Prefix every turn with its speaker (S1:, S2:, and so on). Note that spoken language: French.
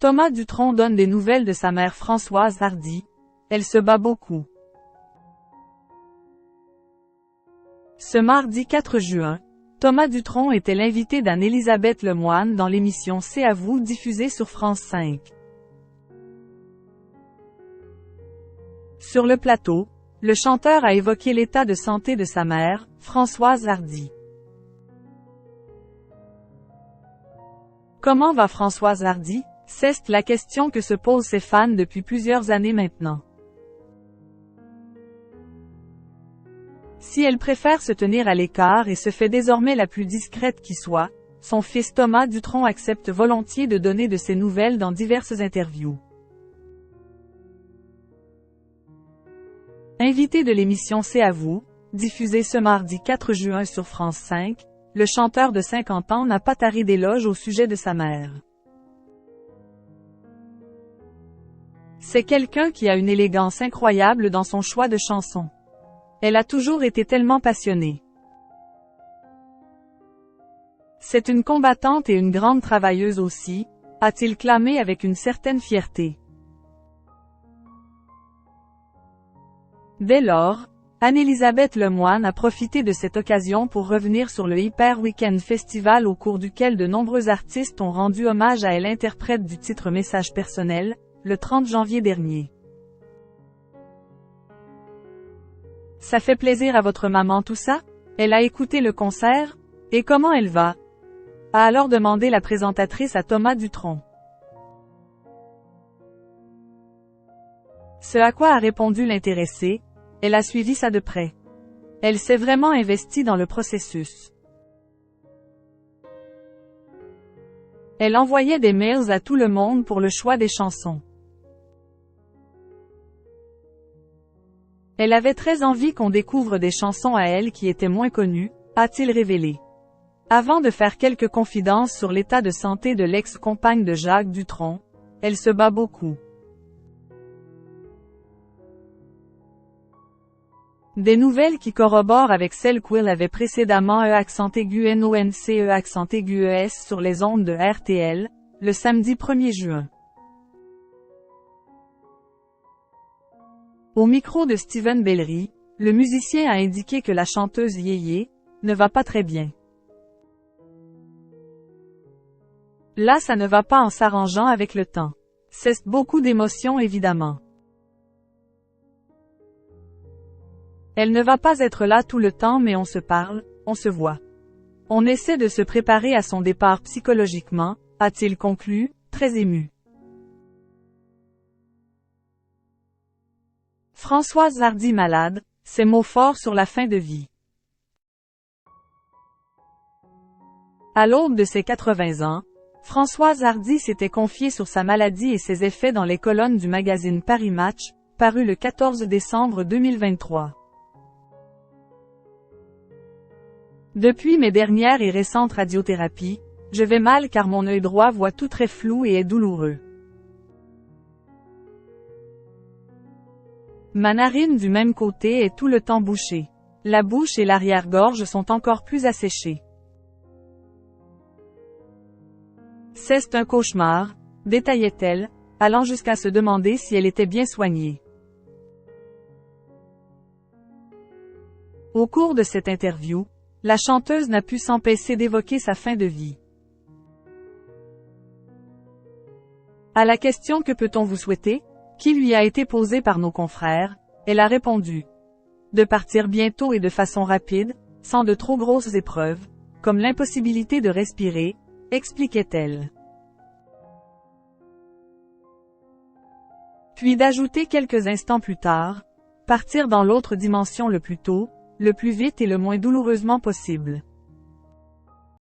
S1: Thomas Dutronc donne des nouvelles de sa mère Françoise Hardy. Elle se bat beaucoup. Ce mardi 4 juin, Thomas Dutronc était l'invité d'Anne-Élisabeth Lemoine dans l'émission C'est à vous diffusée sur France 5. Sur le plateau, le chanteur a évoqué l'état de santé de sa mère, Françoise Hardy. Comment va Françoise Hardy? C'est la question que se posent ses fans depuis plusieurs années maintenant. Si elle préfère se tenir à l'écart et se fait désormais la plus discrète qui soit, son fils Thomas Dutronc accepte volontiers de donner de ses nouvelles dans diverses interviews. Invité de l'émission C'est à vous, diffusée ce mardi 4 juin sur France 5, le chanteur de 50 ans n'a pas tari d'éloges au sujet de sa mère. C'est quelqu'un qui a une élégance incroyable dans son choix de chansons. Elle a toujours été tellement passionnée. C'est une combattante et une grande travailleuse aussi, a-t-il clamé avec une certaine fierté. Dès lors, Anne-Élisabeth Lemoine a profité de cette occasion pour revenir sur le Hyper Weekend Festival au cours duquel de nombreux artistes ont rendu hommage à elle, interprète du titre Message personnel, le 30 janvier dernier. Ça fait plaisir à votre maman tout ça? Elle a écouté le concert? Et comment elle va? A alors demandé la présentatrice à Thomas Dutronc. Ce à quoi a répondu l'intéressé, elle a suivi ça de près. Elle s'est vraiment investie dans le processus. Elle envoyait des mails à tout le monde pour le choix des chansons. Elle avait très envie qu'on découvre des chansons à elle qui étaient moins connues, a-t-il révélé. Avant de faire quelques confidences sur l'état de santé de l'ex-compagne de Jacques Dutronc, elle se bat beaucoup. Des nouvelles qui corroborent avec celles qu'Will avait précédemment /NONCE/ES sur les ondes de RTL, le samedi 1er juin. Au micro de Steven Bellery, le musicien a indiqué que la chanteuse Yéyé ne va pas très bien. Là, ça ne va pas en s'arrangeant avec le temps. C'est beaucoup d'émotions évidemment. Elle ne va pas être là tout le temps, mais on se parle, on se voit. On essaie de se préparer à son départ psychologiquement, a-t-il conclu, très ému. Françoise Hardy malade, ces mots forts sur la fin de vie. À l'aube de ses 80 ans, Françoise Hardy s'était confiée sur sa maladie et ses effets dans les colonnes du magazine Paris Match, paru le 14 décembre 2023. Depuis mes dernières et récentes radiothérapies, je vais mal car mon œil droit voit tout très flou et est douloureux. Ma narine du même côté est tout le temps bouchée. La bouche et l'arrière-gorge sont encore plus asséchées. C'est un cauchemar, détaillait-elle, allant jusqu'à se demander si elle était bien soignée. Au cours de cette interview, la chanteuse n'a pu s'empêcher d'évoquer sa fin de vie. À la question « Que peut-on vous souhaiter ?», qui lui a été posée par nos confrères, elle a répondu « De partir bientôt et de façon rapide, sans de trop grosses épreuves, comme l'impossibilité de respirer », expliquait-elle. Puis d'ajouter quelques instants plus tard, « Partir dans l'autre dimension le plus tôt, le plus vite et le moins douloureusement possible. »